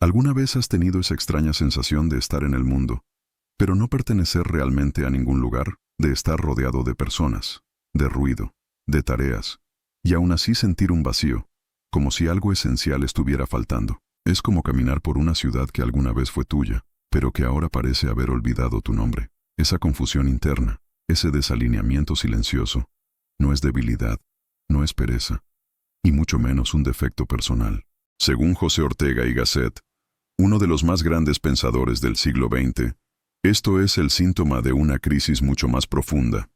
¿Alguna vez has tenido esa extraña sensación de estar en el mundo, pero no pertenecer realmente a ningún lugar, de estar rodeado de personas, de ruido, de tareas, y aún así sentir un vacío, como si algo esencial estuviera faltando? Es como caminar por una ciudad que alguna vez fue tuya, pero que ahora parece haber olvidado tu nombre. Esa confusión interna, ese desalineamiento silencioso, no es debilidad, no es pereza, y mucho menos un defecto personal. Según José Ortega y Gasset, uno de los más grandes pensadores del siglo XX, esto es el síntoma de una crisis mucho más profunda,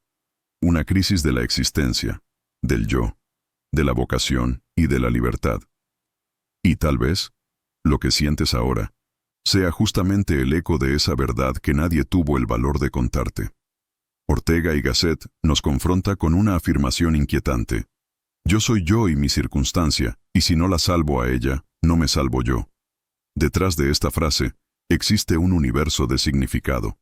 una crisis de la existencia, del yo, de la vocación y de la libertad. Y tal vez, lo que sientes ahora, sea justamente el eco de esa verdad que nadie tuvo el valor de contarte. Ortega y Gasset nos confronta con una afirmación inquietante. Yo soy yo y mi circunstancia, y si no la salvo a ella, no me salvo yo. Detrás de esta frase, existe un universo de significado.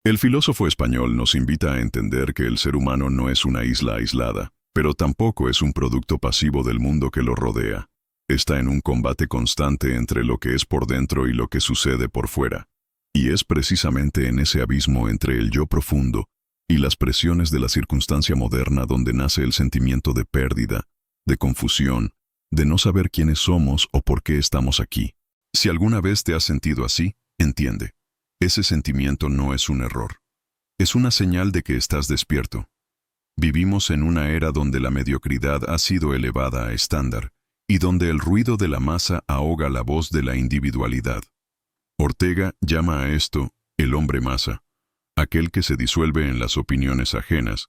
El filósofo español nos invita a entender que el ser humano no es una isla aislada, pero tampoco es un producto pasivo del mundo que lo rodea. Está en un combate constante entre lo que es por dentro y lo que sucede por fuera. Y es precisamente en ese abismo entre el yo profundo y las presiones de la circunstancia moderna donde nace el sentimiento de pérdida, de confusión, de no saber quiénes somos o por qué estamos aquí. Si alguna vez te has sentido así, entiende. Ese sentimiento no es un error. Es una señal de que estás despierto. Vivimos en una era donde la mediocridad ha sido elevada a estándar y donde el ruido de la masa ahoga la voz de la individualidad. Ortega llama a esto el hombre masa, aquel que se disuelve en las opiniones ajenas,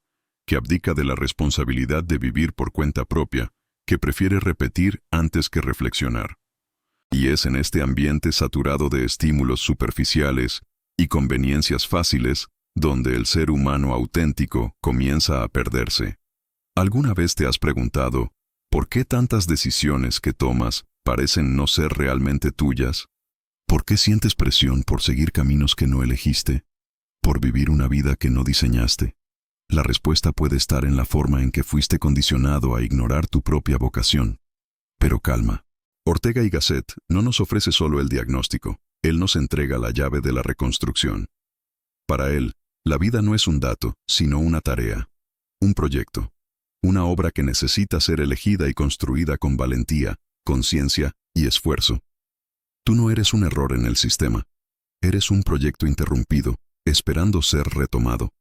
que abdica de la responsabilidad de vivir por cuenta propia, que prefiere repetir antes que reflexionar. Y es en este ambiente saturado de estímulos superficiales y conveniencias fáciles donde el ser humano auténtico comienza a perderse. ¿Alguna vez te has preguntado por qué tantas decisiones que tomas parecen no ser realmente tuyas? ¿Por qué sientes presión por seguir caminos que no elegiste? ¿Por vivir una vida que no diseñaste? La respuesta puede estar en la forma en que fuiste condicionado a ignorar tu propia vocación. Pero calma. Ortega y Gasset no nos ofrece solo el diagnóstico, él nos entrega la llave de la reconstrucción. Para él, la vida no es un dato, sino una tarea, un proyecto, una obra que necesita ser elegida y construida con valentía, conciencia y esfuerzo. Tú no eres un error en el sistema, eres un proyecto interrumpido, esperando ser retomado.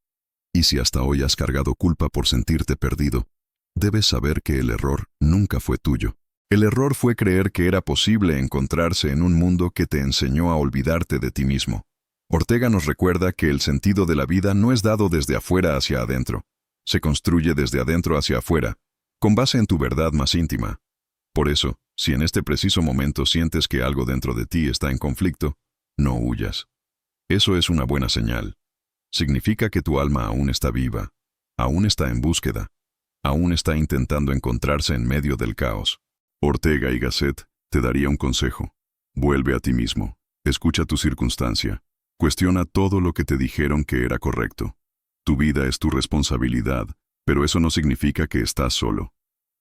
Y si hasta hoy has cargado culpa por sentirte perdido, debes saber que el error nunca fue tuyo. El error fue creer que era posible encontrarse en un mundo que te enseñó a olvidarte de ti mismo. Ortega nos recuerda que el sentido de la vida no es dado desde afuera hacia adentro. Se construye desde adentro hacia afuera, con base en tu verdad más íntima. Por eso, si en este preciso momento sientes que algo dentro de ti está en conflicto, no huyas. Eso es una buena señal. Significa que tu alma aún está viva, aún está en búsqueda, aún está intentando encontrarse en medio del caos. Ortega y Gasset te daría un consejo. Vuelve a ti mismo, escucha tu circunstancia, cuestiona todo lo que te dijeron que era correcto. Tu vida es tu responsabilidad, pero eso no significa que estás solo.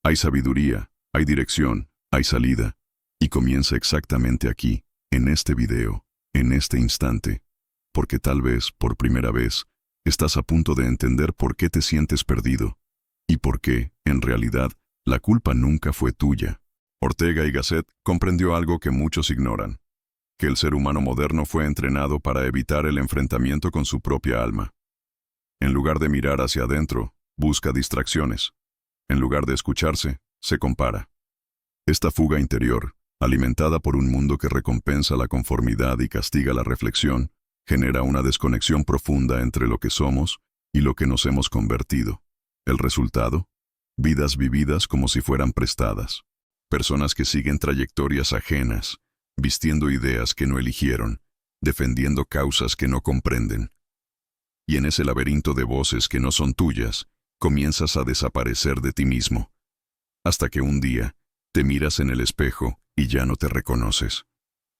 Hay sabiduría, hay dirección, hay salida, y comienza exactamente aquí, en este video, en este instante, porque tal vez, por primera vez, estás a punto de entender por qué te sientes perdido, y por qué, en realidad, la culpa nunca fue tuya. Ortega y Gasset comprendió algo que muchos ignoran, que el ser humano moderno fue entrenado para evitar el enfrentamiento con su propia alma. En lugar de mirar hacia adentro, busca distracciones. En lugar de escucharse, se compara. Esta fuga interior, alimentada por un mundo que recompensa la conformidad y castiga la reflexión, genera una desconexión profunda entre lo que somos y lo que nos hemos convertido. El resultado: vidas vividas como si fueran prestadas. Personas que siguen trayectorias ajenas, vistiendo ideas que no eligieron, defendiendo causas que no comprenden. Y en ese laberinto de voces que no son tuyas, comienzas a desaparecer de ti mismo. Hasta que un día, te miras en el espejo y ya no te reconoces.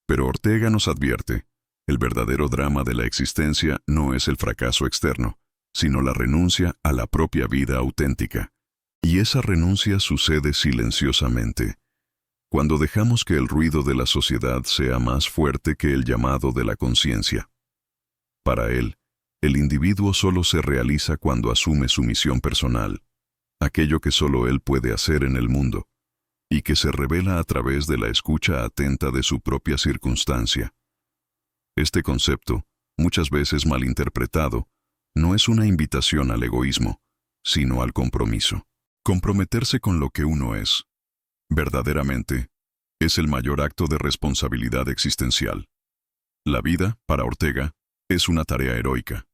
Pero Ortega nos advierte, el verdadero drama de la existencia no es el fracaso externo, sino la renuncia a la propia vida auténtica. Y esa renuncia sucede silenciosamente. cuando dejamos que el ruido de la sociedad sea más fuerte que el llamado de la conciencia. Para él, el individuo solo se realiza cuando asume su misión personal, aquello que solo él puede hacer en el mundo, y que se revela a través de la escucha atenta de su propia circunstancia. Este concepto, muchas veces malinterpretado, no es una invitación al egoísmo, sino al compromiso. Comprometerse con lo que uno es, verdaderamente, es el mayor acto de responsabilidad existencial. La vida, para Ortega, es una tarea heroica.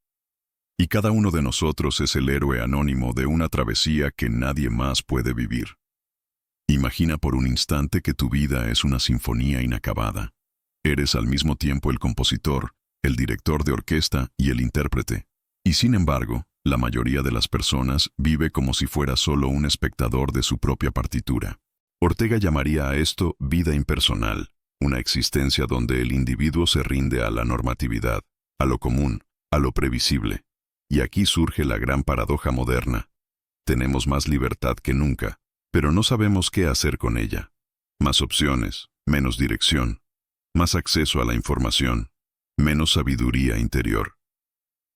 Y cada uno de nosotros es el héroe anónimo de una travesía que nadie más puede vivir. Imagina por un instante que tu vida es una sinfonía inacabada. Eres al mismo tiempo el compositor, el director de orquesta y el intérprete. Y sin embargo, la mayoría de las personas vive como si fuera solo un espectador de su propia partitura. Ortega llamaría a esto vida impersonal, una existencia donde el individuo se rinde a la normatividad, a lo común, a lo previsible. Y aquí surge la gran paradoja moderna. Tenemos más libertad que nunca, pero no sabemos qué hacer con ella. Más opciones, menos dirección, más acceso a la información, menos sabiduría interior.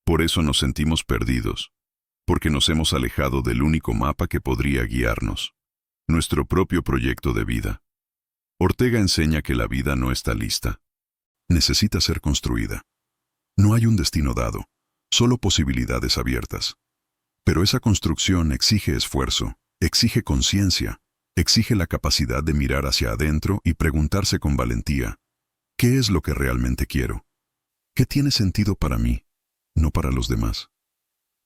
Por eso nos sentimos perdidos, porque nos hemos alejado del único mapa que podría guiarnos, nuestro propio proyecto de vida. Ortega enseña que la vida no está lista. Necesita ser construida. No hay un destino dado, solo posibilidades abiertas. Pero esa construcción exige esfuerzo, exige conciencia, exige la capacidad de mirar hacia adentro y preguntarse con valentía, ¿qué es lo que realmente quiero? ¿Qué tiene sentido para mí, no para los demás?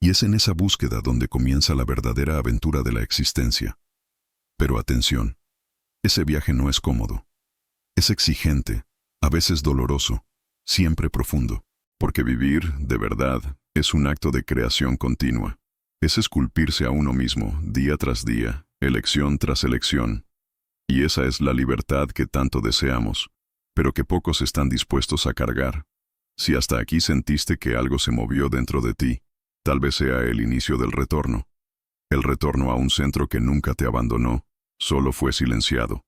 Y es en esa búsqueda donde comienza la verdadera aventura de la existencia. Pero atención, ese viaje no es cómodo. Es exigente, a veces doloroso, siempre profundo. Porque vivir, de verdad, es un acto de creación continua. Es esculpirse a uno mismo, día tras día, elección tras elección. Y esa es la libertad que tanto deseamos, pero que pocos están dispuestos a cargar. Si hasta aquí sentiste que algo se movió dentro de ti, tal vez sea el inicio del retorno. El retorno a un centro que nunca te abandonó, solo fue silenciado.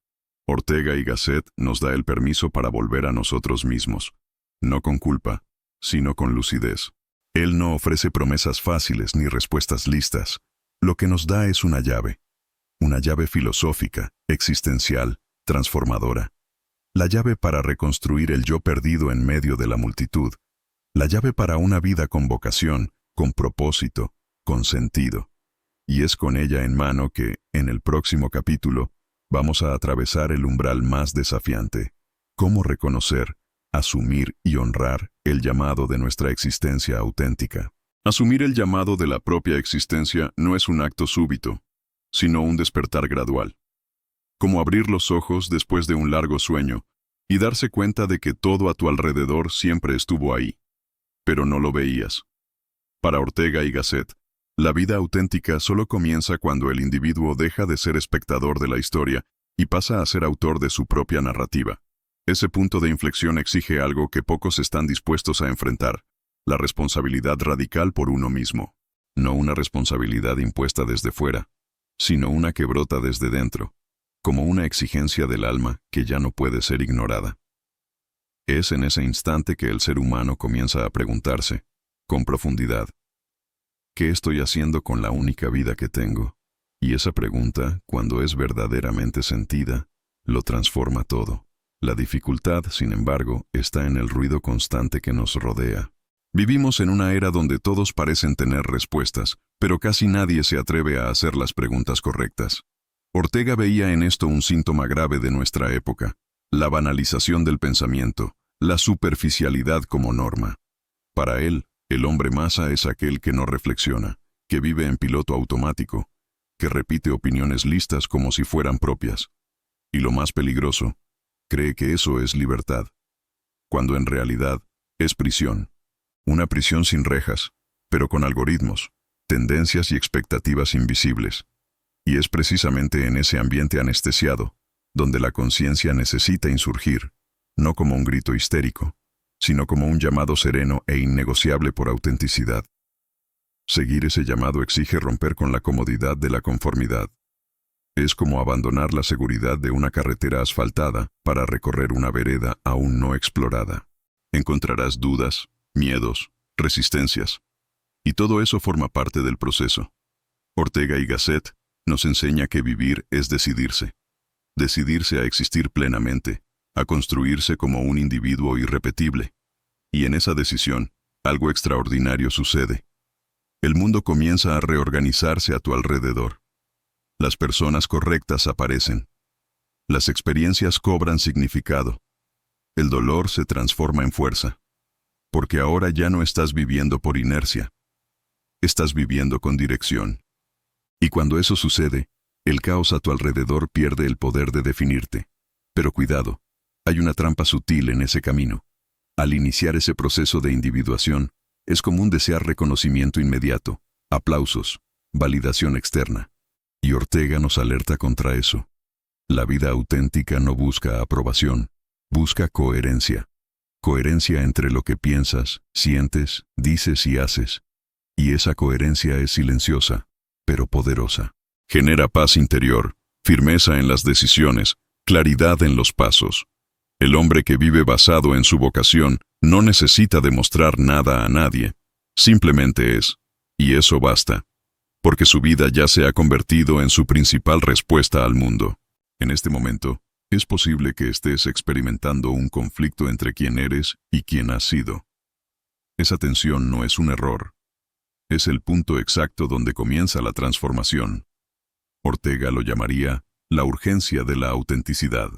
Ortega y Gasset nos da el permiso para volver a nosotros mismos, no con culpa, sino con lucidez. Él no ofrece promesas fáciles ni respuestas listas. Lo que nos da es una llave filosófica, existencial, transformadora. La llave para reconstruir el yo perdido en medio de la multitud. La llave para una vida con vocación, con propósito, con sentido. Y es con ella en mano que, en el próximo capítulo, vamos a atravesar el umbral más desafiante. Cómo reconocer, asumir y honrar el llamado de nuestra existencia auténtica. Asumir el llamado de la propia existencia no es un acto súbito, sino un despertar gradual. Como abrir los ojos después de un largo sueño y darse cuenta de que todo a tu alrededor siempre estuvo ahí, pero no lo veías. Para Ortega y Gasset, la vida auténtica solo comienza cuando el individuo deja de ser espectador de la historia y pasa a ser autor de su propia narrativa. Ese punto de inflexión exige algo que pocos están dispuestos a enfrentar, la responsabilidad radical por uno mismo. No una responsabilidad impuesta desde fuera, sino una que brota desde dentro, como una exigencia del alma que ya no puede ser ignorada. Es en ese instante que el ser humano comienza a preguntarse, con profundidad, ¿qué estoy haciendo con la única vida que tengo? Y esa pregunta, cuando es verdaderamente sentida, lo transforma todo. La dificultad, sin embargo, está en el ruido constante que nos rodea. Vivimos en una era donde todos parecen tener respuestas, pero casi nadie se atreve a hacer las preguntas correctas. Ortega veía en esto un síntoma grave de nuestra época, la banalización del pensamiento, la superficialidad como norma. Para él, el hombre masa es aquel que no reflexiona, que vive en piloto automático, que repite opiniones listas como si fueran propias. Y lo más peligroso, cree que eso es libertad, cuando en realidad es prisión. Una prisión sin rejas, pero con algoritmos, tendencias y expectativas invisibles. Y es precisamente en ese ambiente anestesiado, donde la conciencia necesita insurgir, no como un grito histérico, sino como un llamado sereno e innegociable por autenticidad. Seguir ese llamado exige romper con la comodidad de la conformidad. Es como abandonar la seguridad de una carretera asfaltada para recorrer una vereda aún no explorada. Encontrarás dudas, miedos, resistencias. Y todo eso forma parte del proceso. Ortega y Gasset nos enseña que vivir es decidirse. Decidirse a existir plenamente, a construirse como un individuo irrepetible. Y en esa decisión, algo extraordinario sucede. El mundo comienza a reorganizarse a tu alrededor. Las personas correctas aparecen. Las experiencias cobran significado. El dolor se transforma en fuerza. Porque ahora ya no estás viviendo por inercia. Estás viviendo con dirección. Y cuando eso sucede, el caos a tu alrededor pierde el poder de definirte. Pero cuidado, hay una trampa sutil en ese camino. Al iniciar ese proceso de individuación, es común desear reconocimiento inmediato, aplausos, validación externa. Y Ortega nos alerta contra eso. La vida auténtica no busca aprobación, busca coherencia. Coherencia entre lo que piensas, sientes, dices y haces. Y esa coherencia es silenciosa, pero poderosa. Genera paz interior, firmeza en las decisiones, claridad en los pasos. El hombre que vive basado en su vocación no necesita demostrar nada a nadie, simplemente es, y eso basta, porque su vida ya se ha convertido en su principal respuesta al mundo. En este momento, es posible que estés experimentando un conflicto entre quién eres y quién has sido. Esa tensión no es un error. Es el punto exacto donde comienza la transformación. Ortega lo llamaría la urgencia de la autenticidad.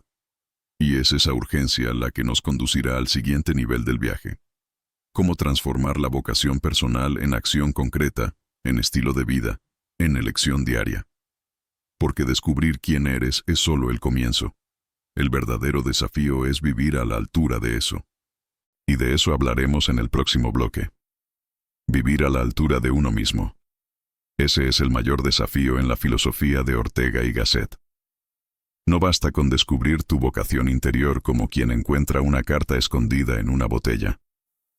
Y es esa urgencia la que nos conducirá al siguiente nivel del viaje. Cómo transformar la vocación personal en acción concreta, en estilo de vida, en elección diaria. Porque descubrir quién eres es solo el comienzo. El verdadero desafío es vivir a la altura de eso. Y de eso hablaremos en el próximo bloque. Vivir a la altura de uno mismo. Ese es el mayor desafío en la filosofía de Ortega y Gasset. No basta con descubrir tu vocación interior como quien encuentra una carta escondida en una botella.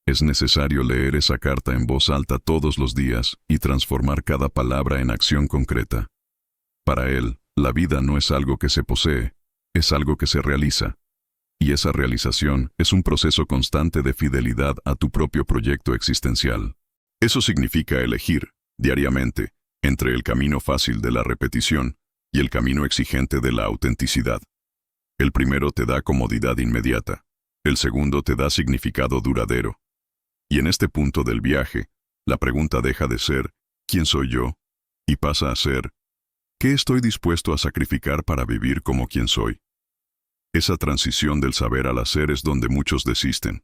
Es necesario leer esa carta en voz alta todos los días y transformar cada palabra en acción concreta. Para él, la vida no es algo que se posee, es algo que se realiza. Y esa realización es un proceso constante de fidelidad a tu propio proyecto existencial. Eso significa elegir, diariamente, entre el camino fácil de la repetición y el camino exigente de la autenticidad. El primero te da comodidad inmediata, el segundo te da significado duradero. Y en este punto del viaje, la pregunta deja de ser ¿quién soy yo? Y pasa a ser ¿qué estoy dispuesto a sacrificar para vivir como quien soy? Esa transición del saber al hacer es donde muchos desisten.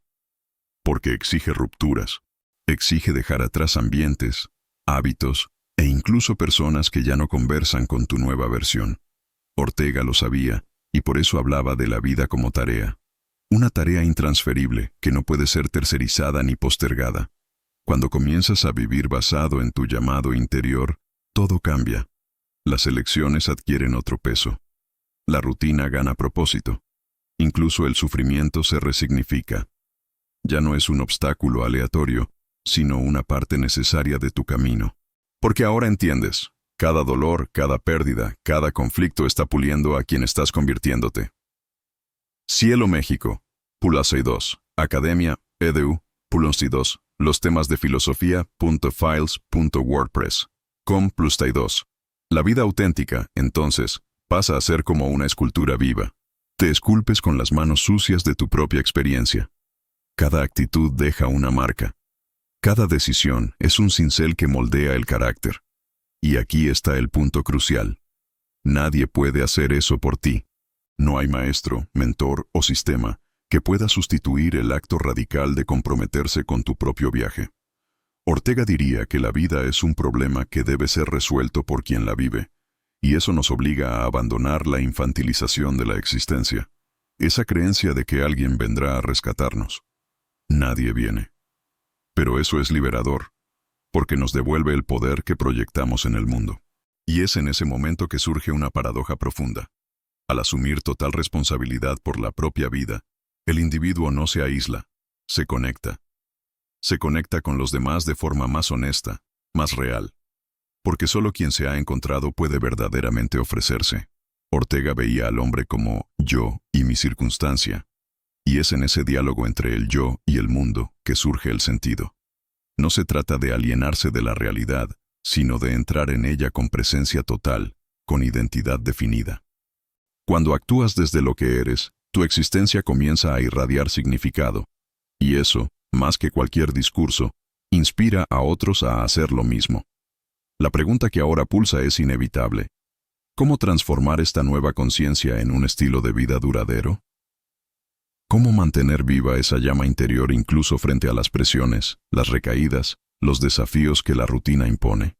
Porque exige rupturas, exige dejar atrás ambientes, hábitos, e incluso personas que ya no conversan con tu nueva versión. Ortega lo sabía, y por eso hablaba de la vida como tarea. Una tarea intransferible que no puede ser tercerizada ni postergada. Cuando comienzas a vivir basado en tu llamado interior, todo cambia. Las elecciones adquieren otro peso. La rutina gana propósito. Incluso el sufrimiento se resignifica. Ya no es un obstáculo aleatorio, sino una parte necesaria de tu camino. Porque ahora entiendes, cada dolor, cada pérdida, cada conflicto está puliendo a quien estás convirtiéndote. Cielo México, Pulasei 2, Academia, EDU, Pulonsti 2, los temas de filosofía.files.wordpress, com Plustai 2. La vida auténtica, entonces, pasa a ser como una escultura viva. Te esculpes con las manos sucias de tu propia experiencia. Cada actitud deja una marca. Cada decisión es un cincel que moldea el carácter. Y aquí está el punto crucial. Nadie puede hacer eso por ti. No hay maestro, mentor o sistema que pueda sustituir el acto radical de comprometerse con tu propio viaje. Ortega diría que la vida es un problema que debe ser resuelto por quien la vive, y eso nos obliga a abandonar la infantilización de la existencia, esa creencia de que alguien vendrá a rescatarnos. Nadie viene. Pero eso es liberador, porque nos devuelve el poder que proyectamos en el mundo. Y es en ese momento que surge una paradoja profunda. Al asumir total responsabilidad por la propia vida, el individuo no se aísla, se conecta. Se conecta con los demás de forma más honesta, más real. porque solo quien se ha encontrado puede verdaderamente ofrecerse. Ortega veía al hombre como yo y mi circunstancia, y es en ese diálogo entre el yo y el mundo que surge el sentido. No se trata de alienarse de la realidad, sino de entrar en ella con presencia total, con identidad definida. Cuando actúas desde lo que eres, tu existencia comienza a irradiar significado, y eso, más que cualquier discurso, inspira a otros a hacer lo mismo. La pregunta que ahora pulsa es inevitable. ¿Cómo transformar esta nueva conciencia en un estilo de vida duradero? ¿Cómo mantener viva esa llama interior incluso frente a las presiones, las recaídas, los desafíos que la rutina impone?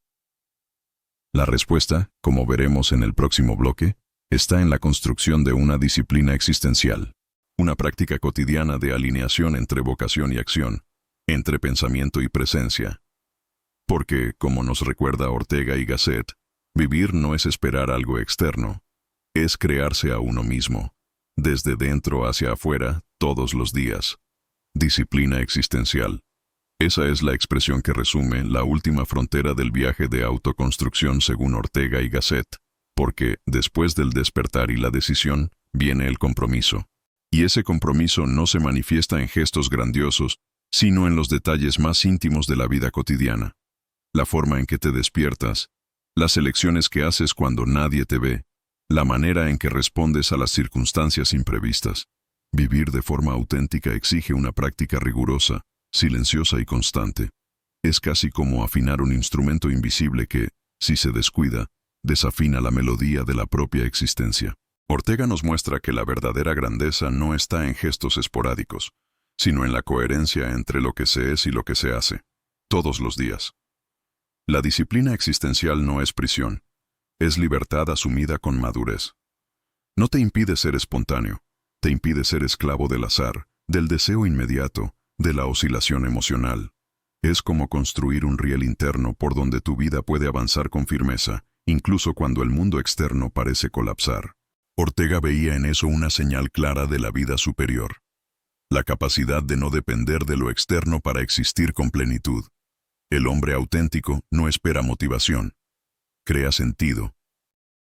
La respuesta, como veremos en el próximo bloque, está en la construcción de una disciplina existencial, una práctica cotidiana de alineación entre vocación y acción, entre pensamiento y presencia. Porque, como nos recuerda Ortega y Gasset, vivir no es esperar algo externo, es crearse a uno mismo, desde dentro hacia afuera, todos los días. Disciplina existencial. Esa es la expresión que resume la última frontera del viaje de autoconstrucción según Ortega y Gasset, porque, después del despertar y la decisión, viene el compromiso. Y ese compromiso no se manifiesta en gestos grandiosos, sino en los detalles más íntimos de la vida cotidiana. La forma en que te despiertas, las elecciones que haces cuando nadie te ve, la manera en que respondes a las circunstancias imprevistas. Vivir de forma auténtica exige una práctica rigurosa, silenciosa y constante. Es casi como afinar un instrumento invisible que, si se descuida, desafina la melodía de la propia existencia. Ortega nos muestra que la verdadera grandeza no está en gestos esporádicos, sino en la coherencia entre lo que se es y lo que se hace, todos los días. La disciplina existencial no es prisión, es libertad asumida con madurez. No te impide ser espontáneo, te impide ser esclavo del azar, del deseo inmediato, de la oscilación emocional. Es como construir un riel interno por donde tu vida puede avanzar con firmeza, incluso cuando el mundo externo parece colapsar. Ortega veía en eso una señal clara de la vida superior. La capacidad de no depender de lo externo para existir con plenitud. El hombre auténtico no espera motivación. Crea sentido,